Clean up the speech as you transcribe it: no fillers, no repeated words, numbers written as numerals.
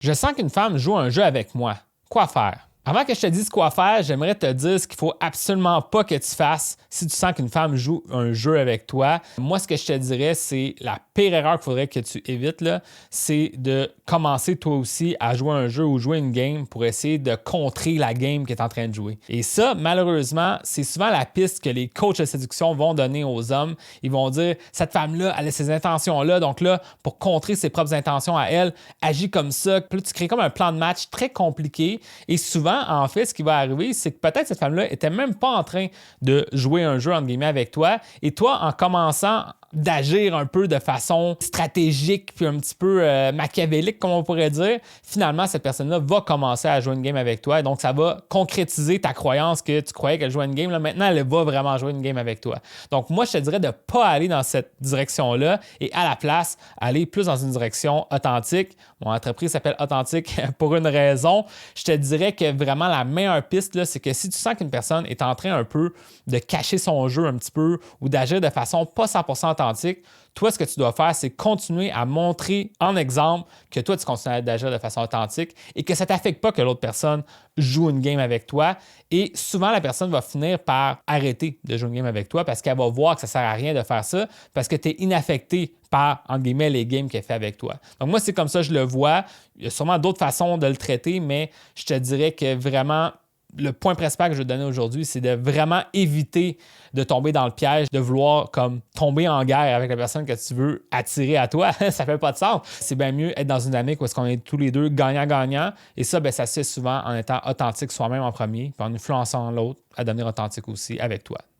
Je sens qu'une femme joue un jeu avec moi. Quoi faire? Avant que je te dise quoi faire, j'aimerais te dire ce qu'il faut absolument pas que tu fasses si tu sens qu'une femme joue un jeu avec toi. Moi, ce que je te dirais, c'est la pire erreur qu'il faudrait que tu évites, là, c'est de commencer toi aussi à jouer un jeu ou jouer une game pour essayer de contrer la game que tu es en train de jouer. Et ça, malheureusement, c'est souvent la piste que les coachs de séduction vont donner aux hommes. Ils vont dire, cette femme-là, elle a ces intentions-là, donc là, pour contrer ses propres intentions à elle, agis comme ça. Puis là, tu crées comme un plan de match très compliqué et souvent, en fait, ce qui va arriver, c'est que peut-être cette femme-là était même pas en train de jouer un jeu, entre guillemets, avec toi. Et toi, en commençant d'agir un peu de façon stratégique puis un petit peu machiavélique, comme on pourrait dire, finalement, cette personne-là va commencer à jouer une game avec toi. Et donc, ça va concrétiser ta croyance que tu croyais qu'elle jouait une game. Là, maintenant, elle va vraiment jouer une game avec toi. Donc, moi, je te dirais de ne pas aller dans cette direction-là et à la place, aller plus dans une direction authentique. Mon entreprise s'appelle Authentique pour une raison. Je te dirais que vraiment la meilleure piste, là, c'est que si tu sens qu'une personne est en train un peu de cacher son jeu un petit peu ou d'agir de façon pas 100% authentique, toi, ce que tu dois faire, c'est continuer à montrer en exemple que toi, tu continues d'agir de façon authentique et que ça ne t'affecte pas que l'autre personne joue une game avec toi. Et souvent, la personne va finir par arrêter de jouer une game avec toi parce qu'elle va voir que ça ne sert à rien de faire ça parce que tu es inaffecté par, entre guillemets, les games qu'elle fait avec toi. Donc moi, c'est comme ça que je le vois. Il y a sûrement d'autres façons de le traiter, mais je te dirais que vraiment, le point principal que je vais te donner aujourd'hui, c'est de vraiment éviter de tomber dans le piège, de vouloir comme tomber en guerre avec la personne que tu veux attirer à toi. Ça fait pas de sens. C'est bien mieux être dans une dynamique où est-ce qu'on est tous les deux gagnant-gagnant. Et ça, ça se fait souvent en étant authentique soi-même en premier, puis en influençant l'autre à devenir authentique aussi avec toi.